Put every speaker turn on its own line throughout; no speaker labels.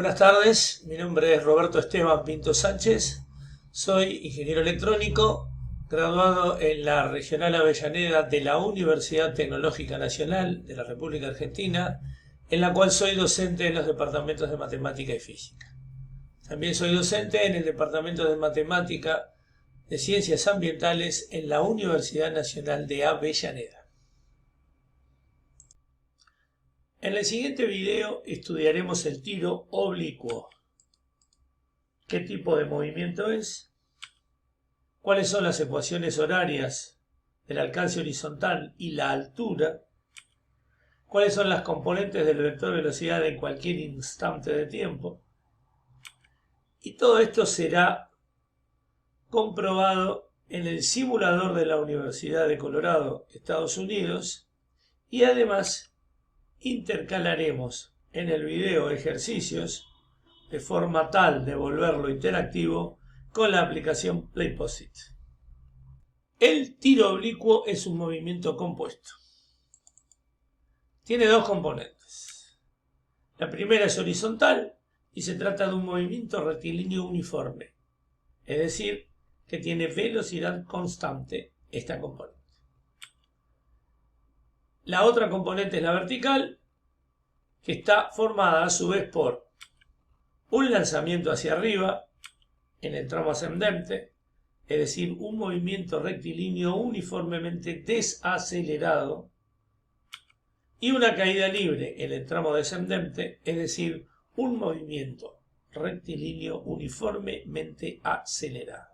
Buenas tardes, mi nombre es Roberto Esteban Pinto Sánchez, soy ingeniero electrónico, graduado en la Regional Avellaneda de la Universidad Tecnológica Nacional de la República Argentina, en la cual soy docente en los departamentos de Matemática y Física. También soy docente en el Departamento de Matemática de Ciencias Ambientales en la Universidad Nacional de Avellaneda. En el siguiente video estudiaremos el tiro oblicuo. ¿Qué tipo de movimiento es? ¿Cuáles son las ecuaciones horarias del alcance horizontal y la altura? ¿Cuáles son las componentes del vector velocidad en cualquier instante de tiempo? Y todo esto será comprobado en el simulador de la Universidad de Colorado, Estados Unidos, y además intercalaremos en el video ejercicios de forma tal de volverlo interactivo con la aplicación PlayPosit. El tiro oblicuo es un movimiento compuesto. Tiene dos componentes. La primera es horizontal y se trata de un movimiento rectilíneo uniforme, es decir, que tiene velocidad constante esta componente. La otra componente es la vertical, que está formada a su vez por un lanzamiento hacia arriba en el tramo ascendente, es decir, un movimiento rectilíneo uniformemente desacelerado, y una caída libre en el tramo descendente, es decir, un movimiento rectilíneo uniformemente acelerado.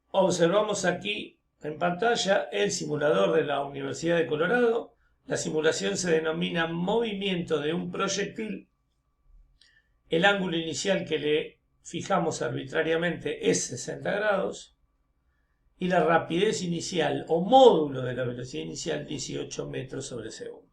Observamos aquí en pantalla el simulador de la Universidad de Colorado. La simulación se denomina movimiento de un proyectil. El ángulo inicial que le fijamos arbitrariamente es 60 grados y la rapidez inicial o módulo de la velocidad inicial 18 metros sobre segundo.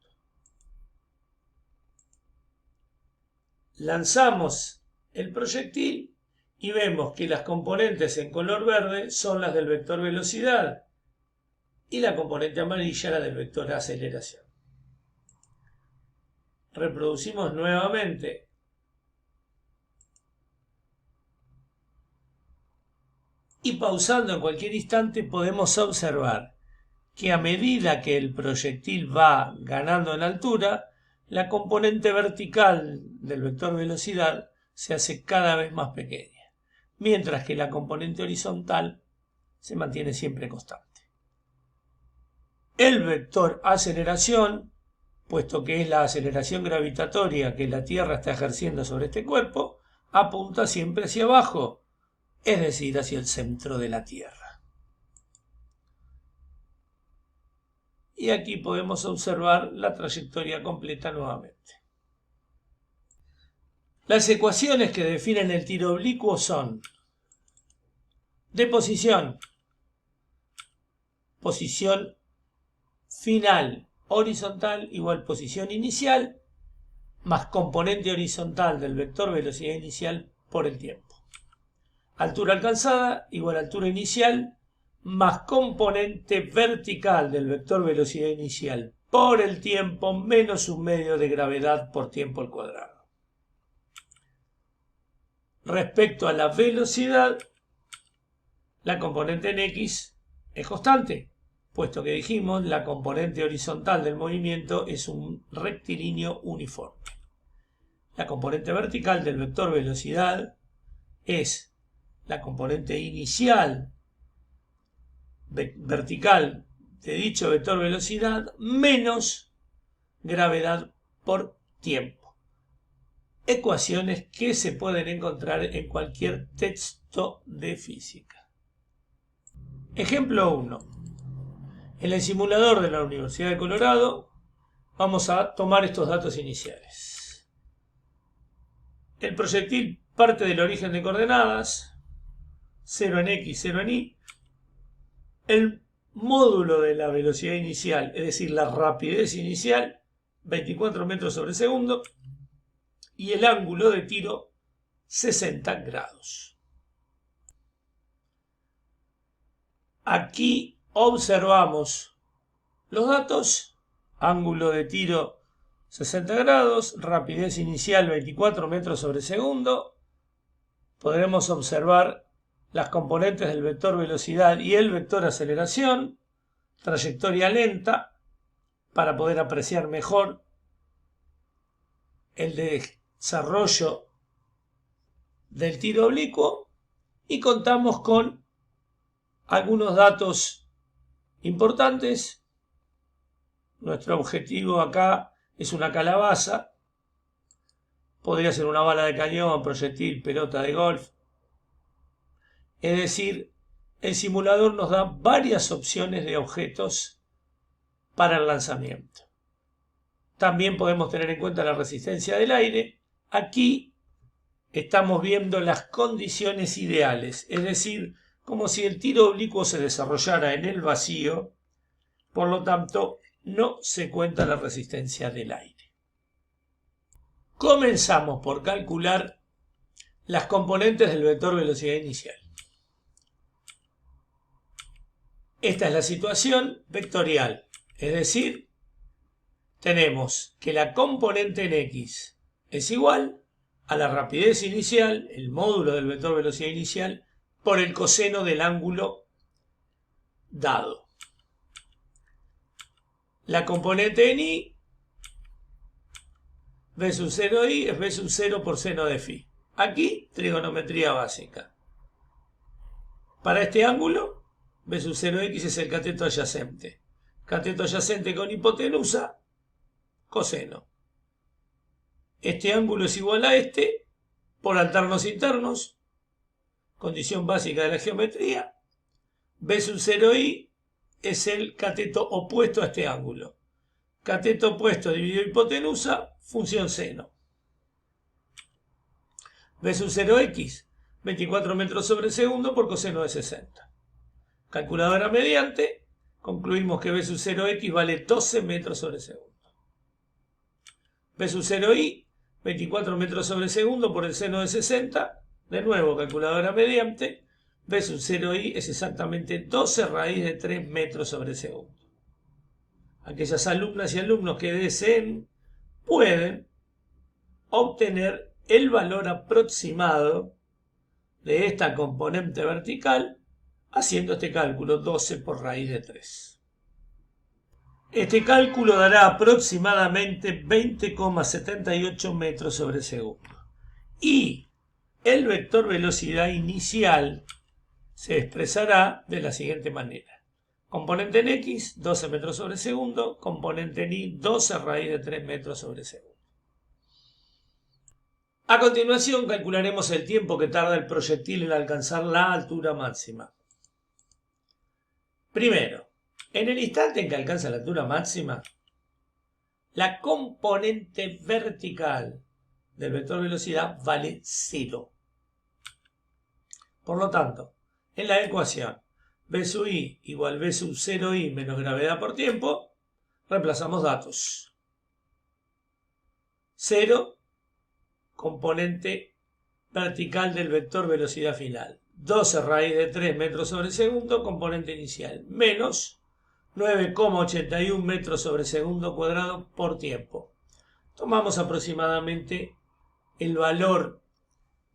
Lanzamos el proyectil y vemos que las componentes en color verde son las del vector velocidad y la componente amarilla la del vector aceleración. Reproducimos nuevamente y pausando en cualquier instante podemos observar que a medida que el proyectil va ganando en altura, la componente vertical del vector velocidad se hace cada vez más pequeña, mientras que la componente horizontal se mantiene siempre constante. El vector aceleración, puesto que es la aceleración gravitatoria que la Tierra está ejerciendo sobre este cuerpo, apunta siempre hacia abajo, es decir, hacia el centro de la Tierra. Y aquí podemos observar la trayectoria completa nuevamente. Las ecuaciones que definen el tiro oblicuo son de posición final horizontal igual posición inicial más componente horizontal del vector velocidad inicial por el tiempo. Altura alcanzada igual altura inicial más componente vertical del vector velocidad inicial por el tiempo menos un medio de gravedad por tiempo al cuadrado. Respecto a la velocidad, la componente en X es constante, puesto que dijimos la componente horizontal del movimiento es un rectilíneo uniforme. La componente vertical del vector velocidad es la componente inicial vertical de dicho vector velocidad menos gravedad por tiempo. Ecuaciones que se pueden encontrar en cualquier texto de física. Ejemplo 1. En el simulador de la Universidad de Colorado vamos a tomar estos datos iniciales. El proyectil parte del origen de coordenadas 0 en X, 0 en Y. El módulo de la velocidad inicial, es decir, la rapidez inicial, 24 metros sobre segundo. Y el ángulo de tiro, 60 grados. Aquí observamos los datos. Ángulo de tiro 60 grados, rapidez inicial 24 metros sobre segundo. Podremos observar las componentes del vector velocidad y el vector aceleración, trayectoria lenta, para poder apreciar mejor el desarrollo del tiro oblicuo, y contamos con algunos datos importantes. Nuestro objetivo acá es una calabaza, podría ser una bala de cañón, proyectil, pelota de golf. Es decir, el simulador nos da varias opciones de objetos para el lanzamiento. También podemos tener en cuenta la resistencia del aire. Aquí estamos viendo las condiciones ideales, es decir, como si el tiro oblicuo se desarrollara en el vacío, por lo tanto no se cuenta la resistencia del aire. Comenzamos por calcular las componentes del vector velocidad inicial. Esta es la situación vectorial, es decir, tenemos que la componente en X es igual a la rapidez inicial, el módulo del vector velocidad inicial, por el coseno del ángulo dado. La componente en Y, B sub 0i es B sub 0 por seno de phi. Aquí, trigonometría básica. Para este ángulo, B sub 0x es el cateto adyacente. Cateto adyacente con hipotenusa, coseno. Este ángulo es igual a este por alternos internos, condición básica de la geometría. B sub 0i es el cateto opuesto a este ángulo. Cateto opuesto dividido hipotenusa, función seno. B sub 0x, 24 metros sobre segundo por coseno de 60. Calculadora mediante, concluimos que B sub 0x vale 12 metros sobre segundo. B sub 0i, 24 metros sobre segundo por el seno de 60. De nuevo, calculadora mediante, B sub 0i es exactamente 12 raíz de 3 metros sobre segundo. Aquellas alumnas y alumnos que deseen pueden obtener el valor aproximado de esta componente vertical haciendo este cálculo, 12 por raíz de 3. Este cálculo dará aproximadamente 20,78 metros sobre segundo. Y el vector velocidad inicial se expresará de la siguiente manera. Componente en X, 12 metros sobre segundo. Componente en Y, 12 raíz de 3 metros sobre segundo. A continuación calcularemos el tiempo que tarda el proyectil en alcanzar la altura máxima. Primero, en el instante en que alcanza la altura máxima, la componente vertical del vector velocidad vale 0. Por lo tanto, en la ecuación B sub i igual B sub 0i menos gravedad por tiempo, reemplazamos datos. 0, componente vertical del vector velocidad final. 12 raíz de 3 metros sobre segundo, componente inicial, menos 9,81 metros sobre segundo cuadrado por tiempo. Tomamos aproximadamente el valor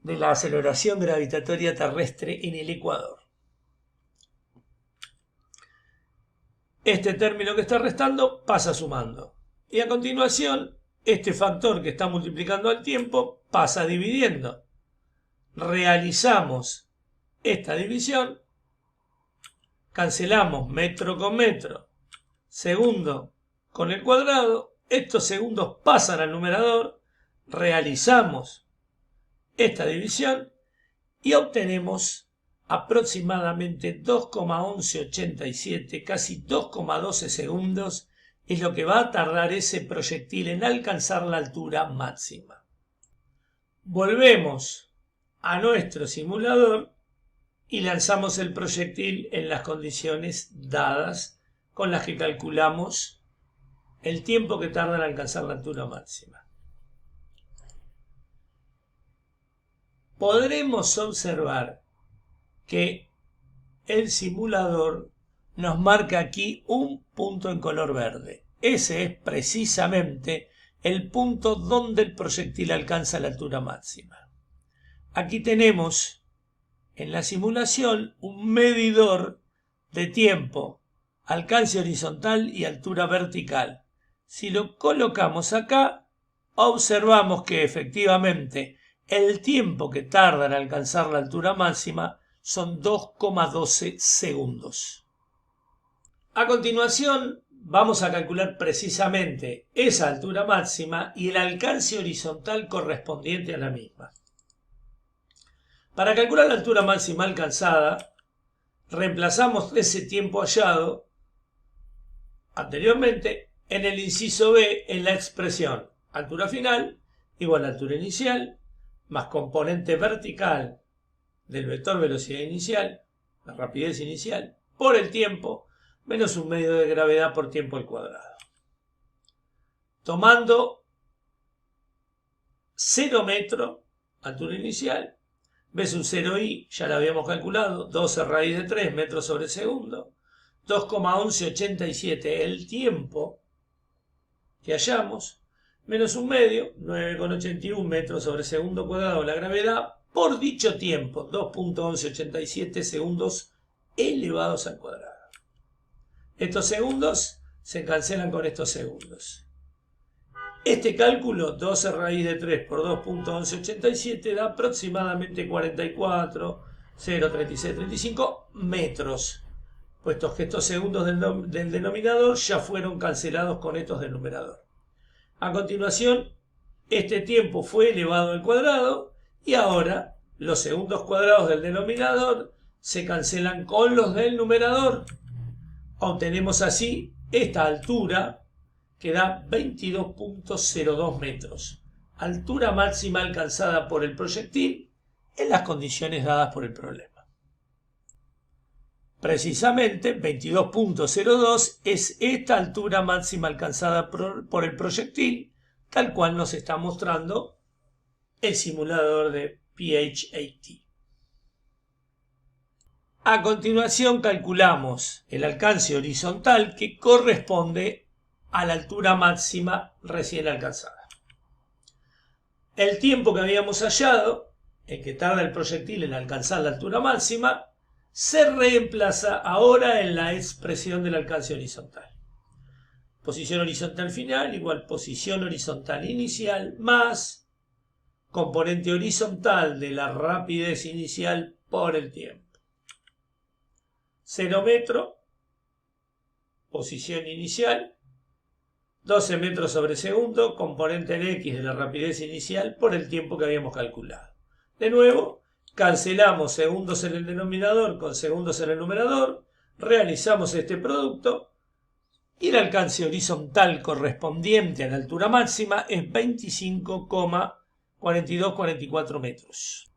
de la aceleración gravitatoria terrestre en el ecuador. Este término que está restando pasa sumando. Y a continuación, este factor que está multiplicando al tiempo pasa dividiendo. Realizamos esta división, cancelamos metro con metro, segundo con el cuadrado, estos segundos pasan al numerador, realizamos esta división y obtenemos aproximadamente 2,1187, casi 2,12 segundos es lo que va a tardar ese proyectil en alcanzar la altura máxima. Volvemos a nuestro simulador y lanzamos el proyectil en las condiciones dadas con las que calculamos el tiempo que tarda en alcanzar la altura máxima. Podremos observar que el simulador nos marca aquí un punto en color verde. Ese es precisamente el punto donde el proyectil alcanza la altura máxima. Aquí tenemos en la simulación un medidor de tiempo, alcance horizontal y altura vertical. Si lo colocamos acá, observamos que efectivamente el tiempo que tarda en alcanzar la altura máxima son 2,12 segundos. A continuación, vamos a calcular precisamente esa altura máxima y el alcance horizontal correspondiente a la misma. Para calcular la altura máxima alcanzada, reemplazamos ese tiempo hallado anteriormente en el inciso B en la expresión altura final igual a altura inicial más componente vertical del vector velocidad inicial, la rapidez inicial, por el tiempo, menos un medio de gravedad por tiempo al cuadrado. Tomando 0 metro, altura inicial, ves un 0i, ya lo habíamos calculado, 12 raíz de 3 metros sobre segundo, 2,1187 el tiempo que hallamos, menos un medio, 9,81 metros sobre segundo cuadrado la gravedad, por dicho tiempo, 2,1187 segundos elevados al cuadrado. Estos segundos se cancelan con estos segundos. Este cálculo, 12 raíz de 3 por 2,1187, da aproximadamente 44,03635 metros, puesto que estos segundos del denominador ya fueron cancelados con estos del numerador. A continuación, este tiempo fue elevado al cuadrado y ahora los segundos cuadrados del denominador se cancelan con los del numerador. Obtenemos así esta altura que da 22,02 metros, altura máxima alcanzada por el proyectil en las condiciones dadas por el problema. Precisamente 22,02 es esta altura máxima alcanzada por el proyectil, tal cual nos está mostrando el simulador de PH-AT. A continuación calculamos el alcance horizontal que corresponde a la altura máxima recién alcanzada. El tiempo que habíamos hallado, el que tarda el proyectil en alcanzar la altura máxima, se reemplaza ahora en la expresión del alcance horizontal. Posición horizontal final igual posición horizontal inicial más componente horizontal de la rapidez inicial por el tiempo. 0 metro, posición inicial, 12 metros sobre segundo, componente en X de la rapidez inicial por el tiempo que habíamos calculado. De nuevo, cancelamos segundos en el denominador con segundos en el numerador, realizamos este producto y el alcance horizontal correspondiente a la altura máxima es 25,4244 metros.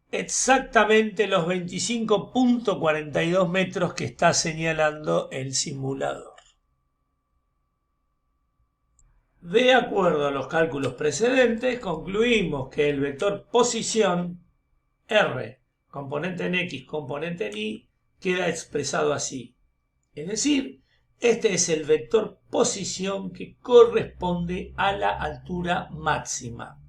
Exactamente los 25,42 metros que está señalando el simulador. De acuerdo a los cálculos precedentes, concluimos que el vector posición R, componente en X, componente en Y, queda expresado así. Es decir, este es el vector posición que corresponde a la altura máxima.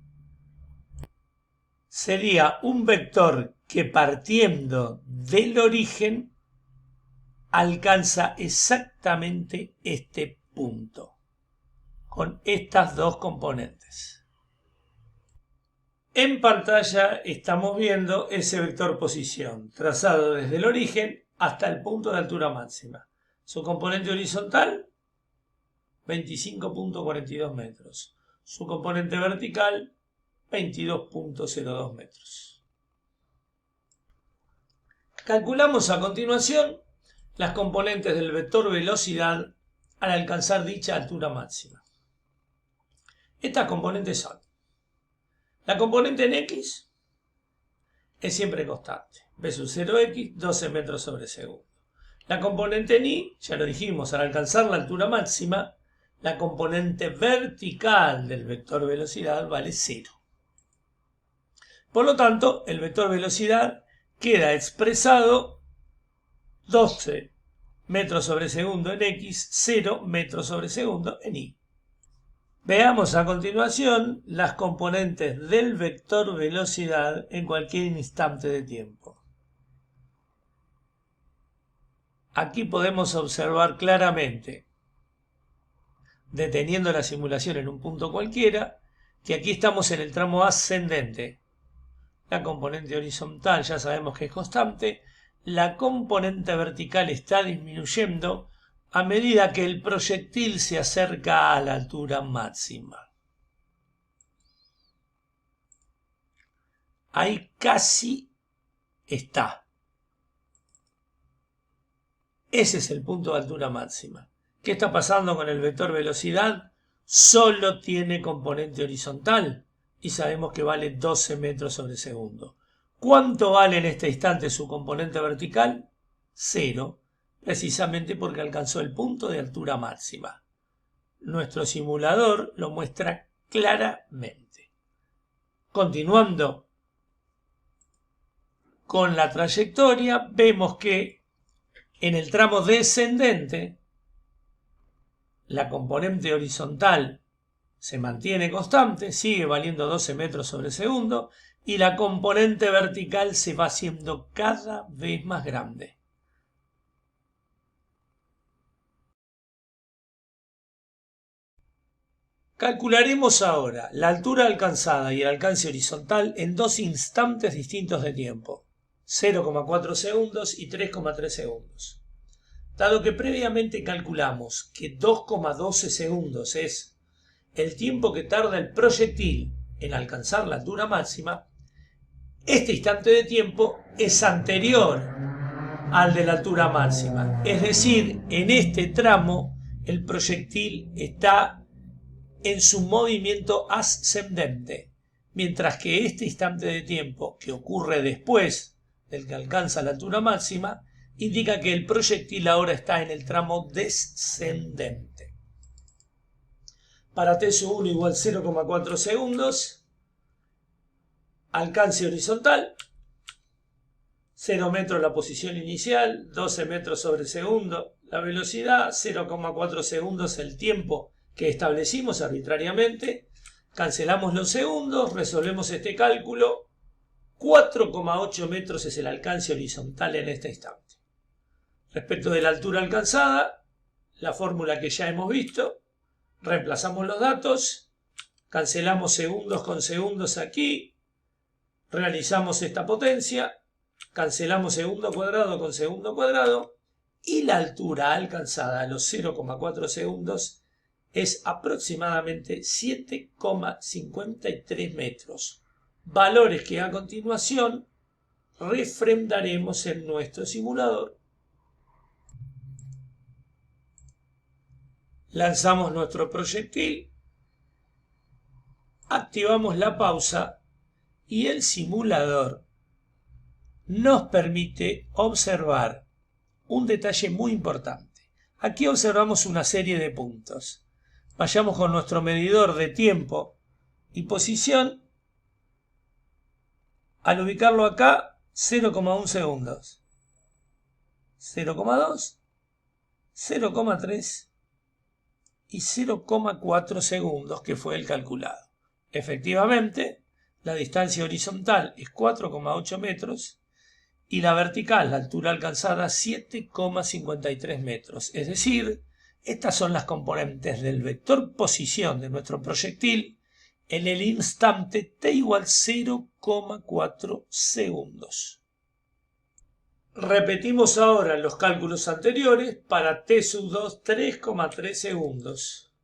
Sería un vector que partiendo del origen alcanza exactamente este punto, con estas dos componentes. En pantalla estamos viendo ese vector posición, trazado desde el origen hasta el punto de altura máxima. Su componente horizontal, 25,42 metros. Su componente vertical, 22,02 metros. Calculamos a continuación las componentes del vector velocidad al alcanzar dicha altura máxima. Estas componentes son: la componente en X es siempre constante, ves un 0x, 12 metros sobre segundo. La componente en Y, ya lo dijimos, al alcanzar la altura máxima, la componente vertical del vector velocidad vale 0. Por lo tanto, el vector velocidad queda expresado 12 metros sobre segundo en X, 0 metros sobre segundo en Y. Veamos a continuación las componentes del vector velocidad en cualquier instante de tiempo. Aquí podemos observar claramente, deteniendo la simulación en un punto cualquiera, que aquí estamos en el tramo ascendente. La componente horizontal ya sabemos que es constante. La componente vertical está disminuyendo a medida que el proyectil se acerca a la altura máxima. Ahí casi está. Ese es el punto de altura máxima. ¿Qué está pasando con el vector velocidad? Solo tiene componente horizontal y sabemos que vale 12 metros sobre segundo. ¿Cuánto vale en este instante su componente vertical? 0, precisamente porque alcanzó el punto de altura máxima. Nuestro simulador lo muestra claramente. Continuando con la trayectoria, vemos que en el tramo descendente la componente horizontal se mantiene constante, sigue valiendo 12 metros sobre segundo, y la componente vertical se va haciendo cada vez más grande. Calcularemos ahora la altura alcanzada y el alcance horizontal en dos instantes distintos de tiempo, 0,4 segundos y 3,3 segundos. Dado que previamente calculamos que 2,12 segundos es el tiempo que tarda el proyectil en alcanzar la altura máxima, este instante de tiempo es anterior al de la altura máxima. Es decir, en este tramo el proyectil está en su movimiento ascendente, mientras que este instante de tiempo que ocurre después del que alcanza la altura máxima indica que el proyectil ahora está en el tramo descendente. Para T sub 1 igual 0,4 segundos, alcance horizontal, 0 metros la posición inicial, 12 metros sobre segundo la velocidad, 0,4 segundos el tiempo que establecimos arbitrariamente, cancelamos los segundos, resolvemos este cálculo, 4,8 metros es el alcance horizontal en este instante. Respecto de la altura alcanzada, la fórmula que ya hemos visto, reemplazamos los datos, cancelamos segundos con segundos aquí, realizamos esta potencia, cancelamos segundo cuadrado con segundo cuadrado y la altura alcanzada a los 0,4 segundos es aproximadamente 7,53 metros, valores que a continuación refrendaremos en nuestro simulador. Lanzamos nuestro proyectil, activamos la pausa y el simulador nos permite observar un detalle muy importante. Aquí observamos una serie de puntos. Vayamos con nuestro medidor de tiempo y posición. Al ubicarlo acá, 0,1 segundos, 0,2, 0,3 y 0,4 segundos, que fue el calculado. Efectivamente, la distancia horizontal es 4,8 metros y la vertical, la altura alcanzada, 7,53 metros. Es decir, estas son las componentes del vector posición de nuestro proyectil en el instante t igual 0,4 segundos. Repetimos ahora los cálculos anteriores para t sub 2, 3,3 segundos.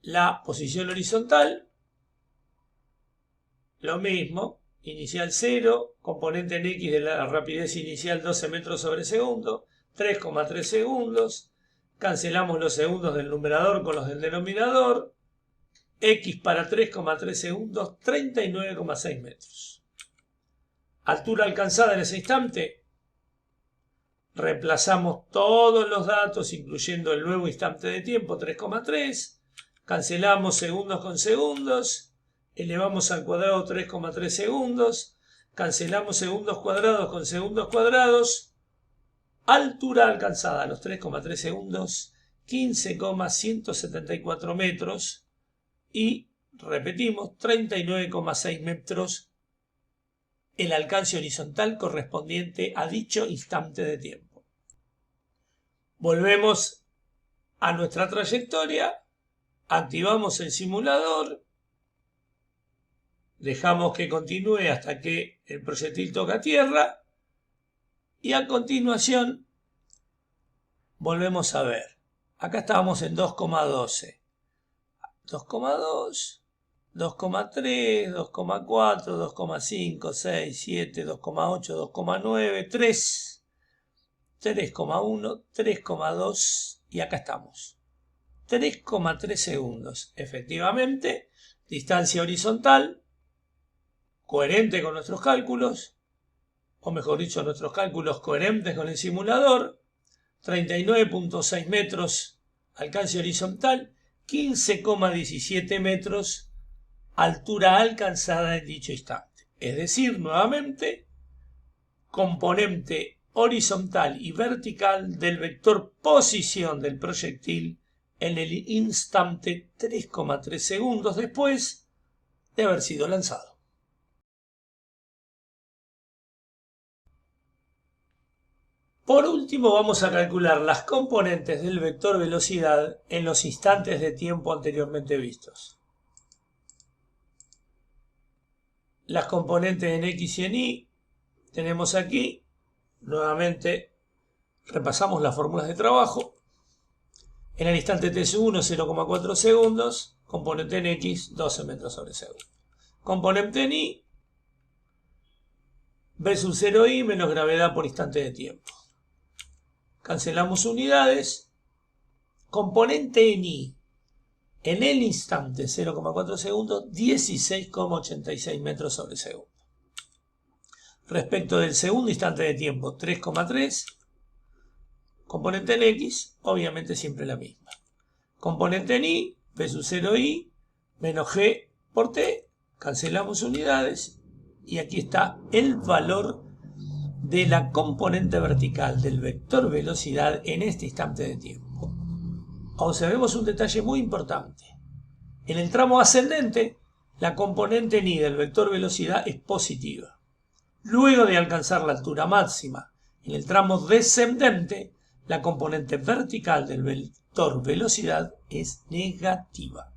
La posición horizontal, lo mismo, inicial 0, componente en x de la rapidez inicial 12 metros sobre segundo, 3,3 segundos, cancelamos los segundos del numerador con los del denominador, x para 3,3 segundos, 39,6 metros. Altura alcanzada en ese instante, reemplazamos todos los datos incluyendo el nuevo instante de tiempo, 3,3, cancelamos segundos con segundos, elevamos al cuadrado 3,3 segundos, cancelamos segundos cuadrados con segundos cuadrados, altura alcanzada a los 3,3 segundos, 15,174 metros y, repetimos, 39,6 metros el alcance horizontal correspondiente a dicho instante de tiempo. Volvemos a nuestra trayectoria, activamos el simulador, dejamos que continúe hasta que el proyectil toca tierra y a continuación volvemos a ver. Acá estábamos en 2,12. 2,2, 2,3, 2,4, 2,5, 6, 7, 2,8, 2,9, 3, 3,1, 3,2 y acá estamos. 3,3 segundos. Efectivamente, distancia horizontal, coherente con nuestros cálculos, o mejor dicho, nuestros cálculos coherentes con el simulador, 39,6 metros alcance horizontal, 15,17 metros altura alcanzada en dicho instante. Es decir, nuevamente, componente horizontal y vertical del vector posición del proyectil en el instante 3,3 segundos después de haber sido lanzado. Por último, vamos a calcular las componentes del vector velocidad en los instantes de tiempo anteriormente vistos. Las componentes en X y en Y tenemos aquí. Nuevamente repasamos las fórmulas de trabajo. En el instante t1, 0,4 segundos. Componente en X, 12 metros sobre segundo. Componente en Y, V sub 0i menos gravedad por instante de tiempo. Cancelamos unidades. Componente en Y. En el instante 0,4 segundos, 16,86 metros sobre segundo. Respecto del segundo instante de tiempo, 3,3. Componente en X, obviamente siempre la misma. Componente en Y, V sub 0i, menos G por T. Cancelamos unidades. Y aquí está el valor de la componente vertical del vector velocidad en este instante de tiempo. Observemos un detalle muy importante. En el tramo ascendente, la componente en Y del vector velocidad es positiva. Luego de alcanzar la altura máxima, en el tramo descendente, la componente vertical del vector velocidad es negativa.